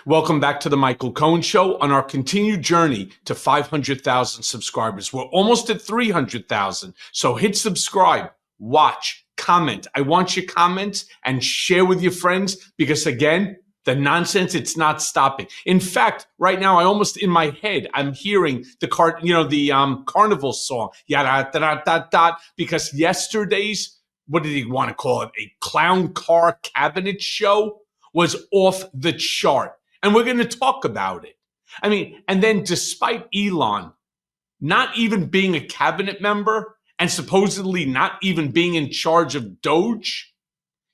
Welcome back to the Michael Cohen Show on our continued journey to 500,000 subscribers. We're almost at 300,000. So hit subscribe, watch, comment. I want your comments and share with your friends because, again, the nonsense, it's not stopping. In fact, right now, I almost in my head, I'm hearing the carnival song, yada da da da, because yesterday's, what did he want to call it, a clown car cabinet show was off the chart. And we're going to talk about it. I mean, and then despite Elon not even being a cabinet member and supposedly not even being in charge of Doge,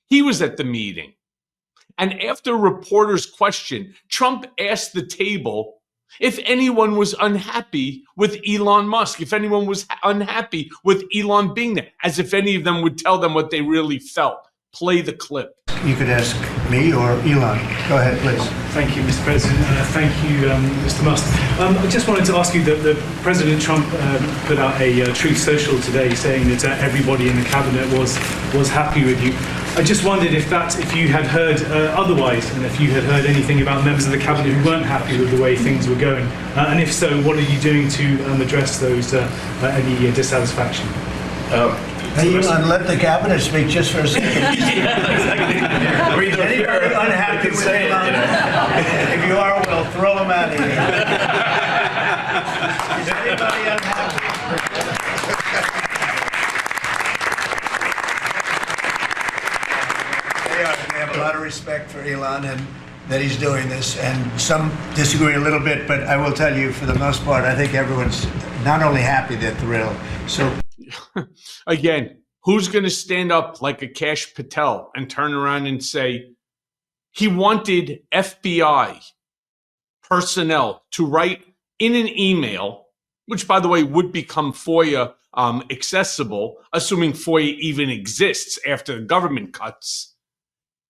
he was at the meeting. And after a reporter's question, Trump asked the table if anyone was unhappy with Elon Musk, if anyone was unhappy with Elon being there, as if any of them would tell them what they really felt. Play the clip. You could ask me or Elon. Go ahead, please. Thank you, Mr. President. Thank you, Mr. Musk. I just wanted to ask you that President Trump put out a Truth Social today saying that everybody in the cabinet was happy with you. I just wondered if you had heard otherwise, and if you had heard anything about members of the cabinet who weren't happy with the way things were going, and if so, what are you doing to address those any dissatisfaction? Hey, Elon, let the cabinet speak just for a second. Anybody unhappy with Elon? If you are, we'll throw him out of here. Is anybody unhappy? They have a lot of respect for Elon and that he's doing this, and some disagree a little bit, but I will tell you, for the most part, I think everyone's not only happy, they're thrilled. So. Again, who's going to stand up like a Kash Patel and turn around and say he wanted FBI personnel to write in an email, which, by the way, would become FOIA accessible, assuming FOIA even exists after the government cuts.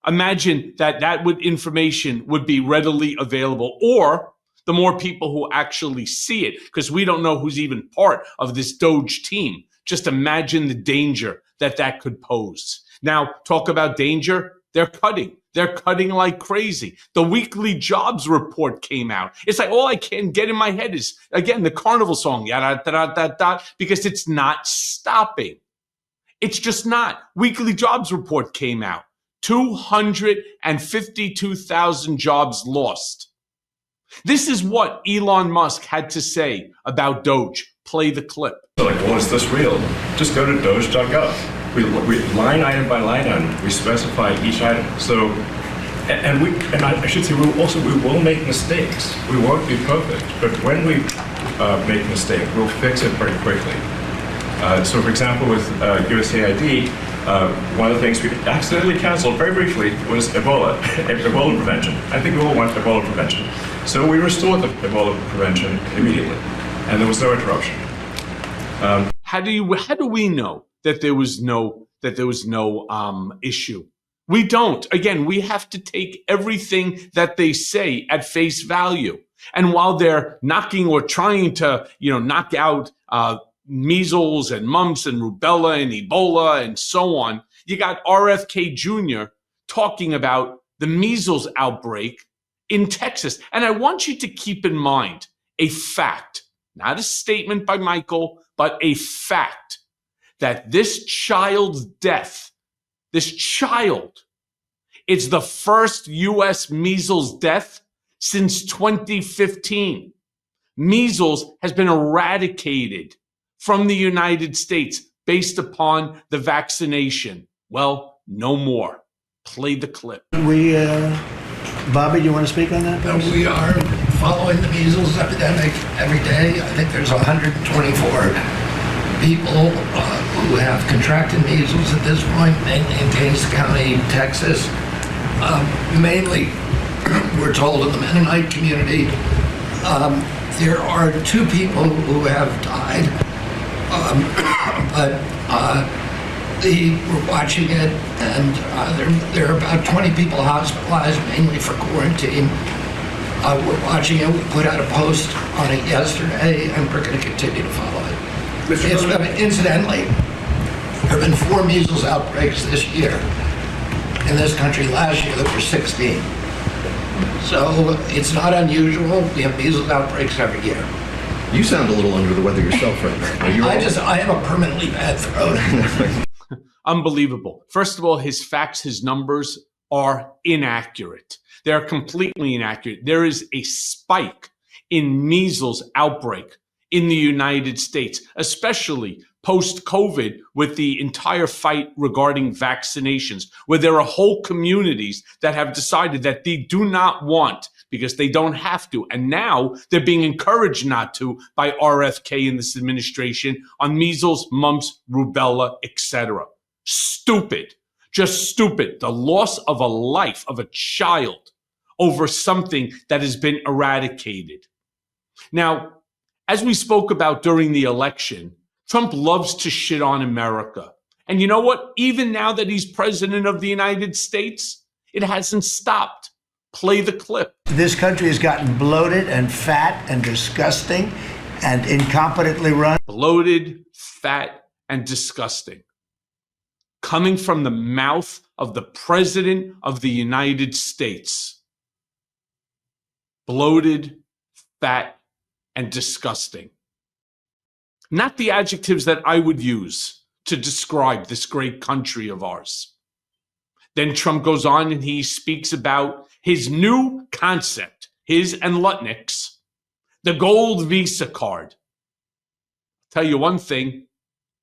Imagine that information would be readily available, or the more people who actually see it, because we don't know who's even part of this Doge team. Just imagine the danger that could pose. Now, talk about danger. They're cutting. They're cutting like crazy. The weekly jobs report came out. It's like all I can get in my head is, again, the carnival song, yada, da, da, da, because it's not stopping. It's just not. Weekly jobs report came out. 252,000 jobs lost. This is what Elon Musk had to say about Doge. Play the clip. Like, well, is this real? Just go to doge.gov. We line item by line item, we specify each item. So, and I should say, we will make mistakes. We won't be perfect, but when we make a mistake, we'll fix it very quickly. So, for example, with USAID, one of the things we accidentally canceled very briefly was Ebola prevention. I think we all want Ebola prevention. So we restored the Ebola prevention immediately, and there was no interruption. How do we know that there was no issue? We don't. Again, we have to take everything that they say at face value. And while they're knocking or trying to, knock out measles and mumps and rubella and Ebola and so on, you got RFK Jr. talking about the measles outbreak in Texas. And I want you to keep in mind a fact, not a statement by Michael, but a fact that this child's death, it's the first U.S. measles death since 2015. Measles has been eradicated from the United States based upon the vaccination. Well, no more. Play the clip. Bobby, do you want to speak on that? We are following the measles epidemic every day. I think there's 124 people who have contracted measles at this point, mainly in Gaines County, Texas. Mainly, we're told, in the Mennonite community. There are 2 people who have died, but we're watching it, and there are about 20 people hospitalized, mainly for quarantine. We're watching it. We put out a post on it yesterday, and we're going to continue to follow it. Incidentally, there have been 4 measles outbreaks this year. In this country last year, there were 16. So it's not unusual. We have measles outbreaks every year. You sound a little under the weather yourself right now. I have a permanently bad throat. Unbelievable. First of all, his facts, his numbers are inaccurate. They're completely inaccurate. There is a spike in measles outbreak in the United States, especially post-COVID with the entire fight regarding vaccinations, where there are whole communities that have decided that they do not want because they don't have to. And now they're being encouraged not to by RFK and this administration on measles, mumps, rubella, etc. Stupid. Just stupid. The loss of a life, of a child, over something that has been eradicated. Now, as we spoke about during the election, Trump loves to shit on America. And you know what? Even now that he's president of the United States, it hasn't stopped. Play the clip. This country has gotten bloated and fat and disgusting and incompetently run. Bloated, fat, and disgusting. Coming from the mouth of the President of the United States. Bloated, fat, and disgusting. Not the adjectives that I would use to describe this great country of ours. Then Trump goes on and he speaks about his new concept, his and Lutnick's, the gold Visa card. Tell you one thing,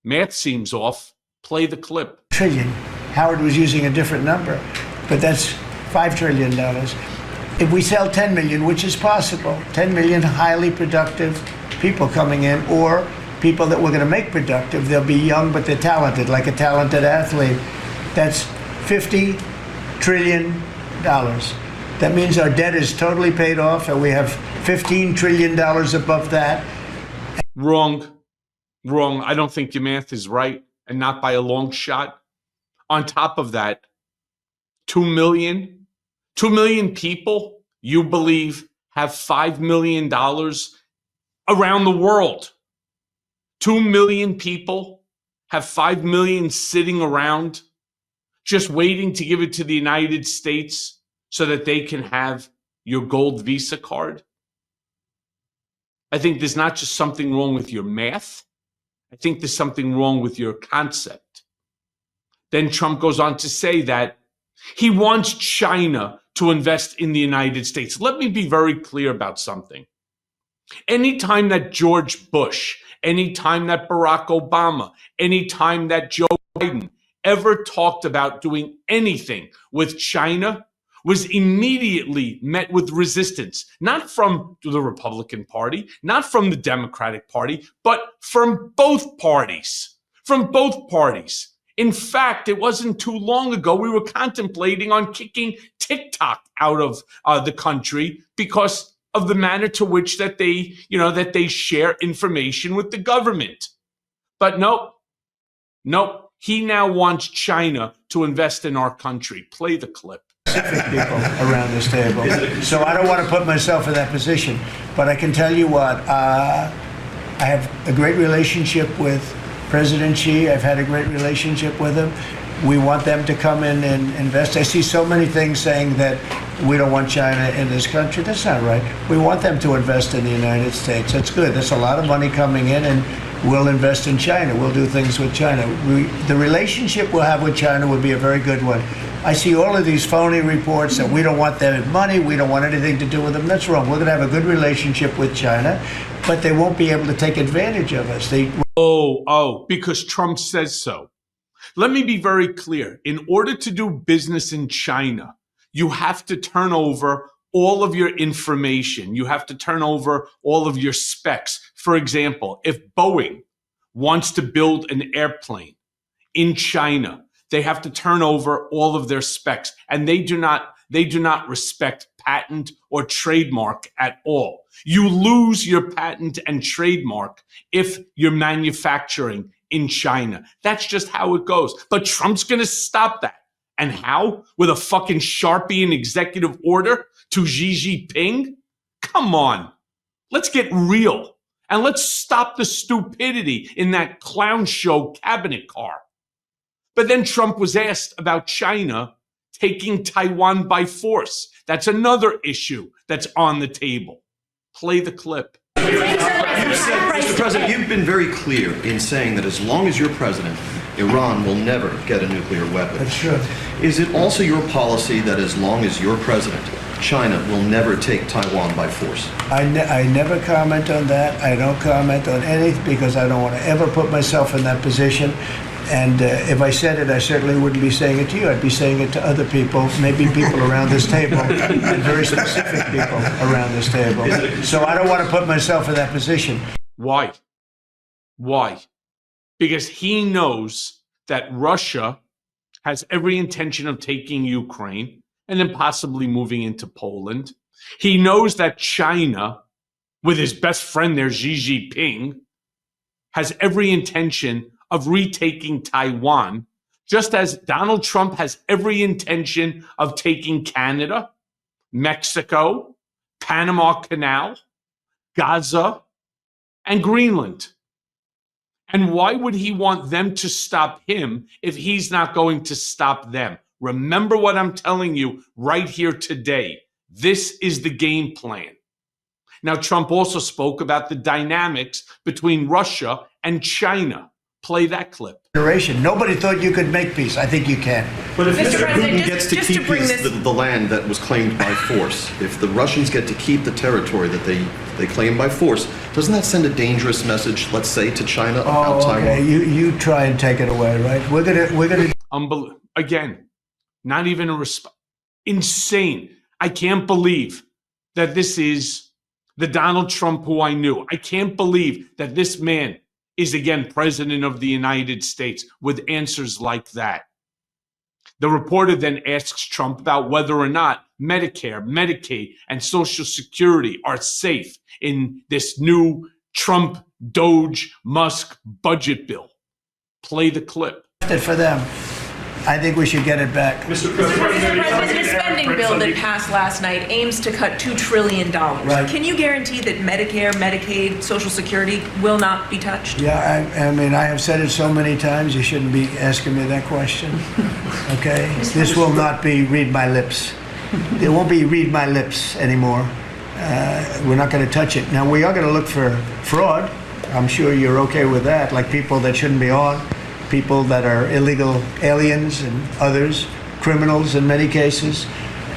math seems off. Play the clip. Trillion. Howard was using a different number, but that's $5 trillion. If we sell 10 million, which is possible, 10 million highly productive people coming in, or people that we're going to make productive, they'll be young, but they're talented, like a talented athlete. That's $50 trillion. That means our debt is totally paid off, and we have $15 trillion above that. Wrong. I don't think your math is right, and not by a long shot. On top of that, 2 million people, you believe, have $5 million around the world. 2 million people have 5 million sitting around just waiting to give it to the United States so that they can have your gold Visa card. I think there's not just something wrong with your math. I think there's something wrong with your concept. Then Trump goes on to say that he wants China to invest in the United States. Let me be very clear about something. Anytime that George Bush, anytime that Barack Obama, anytime that Joe Biden ever talked about doing anything with China, was immediately met with resistance, not from the Republican Party, not from the Democratic Party, but from both parties. From both parties. In fact, it wasn't too long ago we were contemplating on kicking TikTok out of the country because of the manner to which that they share information with the government. But nope. He now wants China to invest in our country. Play the clip. Specific people around this table. So I don't want to put myself in that position, but I can tell you what, I have a great relationship with President Xi. I've had a great relationship with him. We want them to come in and invest. I see so many things saying that we don't want China in this country. That's not right. We want them to invest in the United States. That's good. There's a lot of money coming in, and we'll invest in China. We'll do things with China. The relationship we'll have with China would be a very good one. I see all of these phony reports that we don't want their money, we don't want anything to do with them. That's wrong. We're going to have a good relationship with China, but they won't be able to take advantage of us. Because Trump says so. Let me be very clear. In order to do business in China, you have to turn over all of your information. You have to turn over all of your specs. For example, if Boeing wants to build an airplane in China, they have to turn over all of their specs, and they do not respect patent or trademark at all. You lose your patent and trademark if you're manufacturing in China. That's just how it goes. But Trump's going to stop that. And how? With a fucking Sharpie and executive order to Xi Jinping? Come on. Let's get real. And let's stop the stupidity in that clown show cabinet car. But then Trump was asked about China taking Taiwan by force. That's another issue that's on the table. Play the clip. Mr. President, you've been very clear in saying that as long as you're president, Iran will never get a nuclear weapon. That's true. Is it also your policy that as long as you're president, China will never take Taiwan by force? I never comment on that. I don't comment on anything because I don't want to ever put myself in that position. And if I said it, I certainly wouldn't be saying it to you. I'd be saying it to other people, maybe people around this table, and very specific people around this table. So I don't want to put myself in that position. Why? Why? Because he knows that Russia has every intention of taking Ukraine and then possibly moving into Poland. He knows that China, with his best friend there, Xi Jinping, has every intention of retaking Taiwan, just as Donald Trump has every intention of taking Canada, Mexico, Panama Canal, Gaza, and Greenland. And why would he want them to stop him if he's not going to stop them? Remember what I'm telling you right here today. This is the game plan. Now, Trump also spoke about the dynamics between Russia and China. Play that clip. Nobody thought you could make peace. I think you can. But if Mr. President, Putin gets to just keep to bring this... the land that was claimed by force. If the Russians get to keep the territory that they claim by force, doesn't that send a dangerous message, let's say, to China about Taiwan? Okay. You try and take it away, right? We're gonna. Again, not even a response. Insane. I can't believe that this is the Donald Trump who I knew. I can't believe that this man is again president of the United States with answers like that. The reporter then asks Trump about whether or not Medicare, Medicaid, and Social Security are safe in this new Trump, Doge, Musk budget bill. Play the clip. For them. I think we should get it back. Mr. Mr. President, President, a spending bill that passed last night aims to cut $2 trillion. Right. Can you guarantee that Medicare, Medicaid, Social Security will not be touched? Yeah, I mean, I have said it so many times, you shouldn't be asking me that question. Okay? This will not be read my lips. It won't be read my lips anymore. We're not going to touch it. Now, we are going to look for fraud. I'm sure you're okay with that, like people that shouldn't be on. People that are illegal aliens and others, criminals in many cases,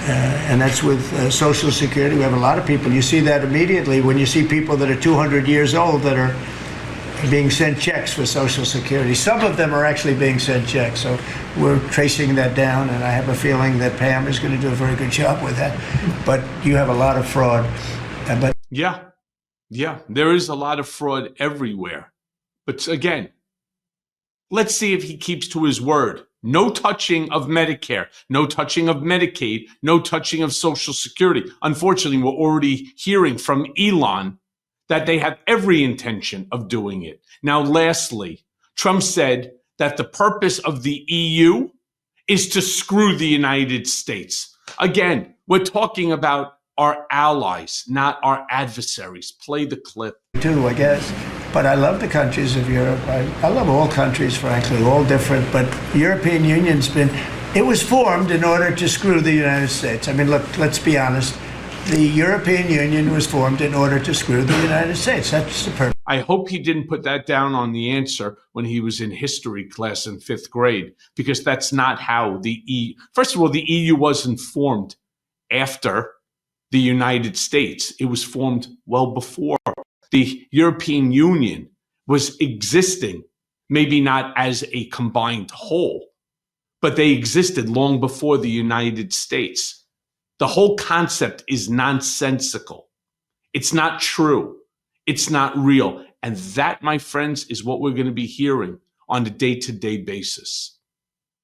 and that's with Social Security. We have a lot of people. You see that immediately when you see people that are 200 years old that are being sent checks for Social Security. Some of them are actually being sent checks, so we're tracing that down, and I have a feeling that Pam is going to do a very good job with that. But you have a lot of fraud. Yeah, there is a lot of fraud everywhere. But again, let's see if he keeps to his word. No touching of Medicare, no touching of Medicaid, no touching of Social Security. Unfortunately, we're already hearing from Elon that they have every intention of doing it. Now, lastly, Trump said that the purpose of the EU is to screw the United States. Again, we're talking about our allies, not our adversaries. Play the clip. Too, I guess. But I love the countries of Europe. I love all countries, frankly, all different. But European Union's it was formed in order to screw the United States. I mean, look, let's be honest. The European Union was formed in order to screw the United States. That's the purpose. I hope he didn't put that down on the answer when he was in history class in 5th grade, because that's not how the EU. First of all, the EU wasn't formed after the United States. It was formed well before. The European Union was existing, maybe not as a combined whole, but they existed long before the United States. The whole concept is nonsensical. It's not true. It's not real. And that, my friends, is what we're going to be hearing on a day-to-day basis.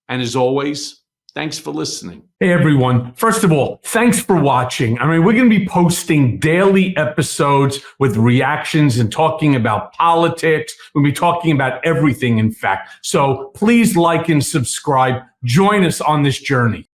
And as always, thanks for listening. Hey, everyone. First of all, thanks for watching. I mean, we're going to be posting daily episodes with reactions and talking about politics. We'll be talking about everything, in fact. So please like and subscribe. Join us on this journey.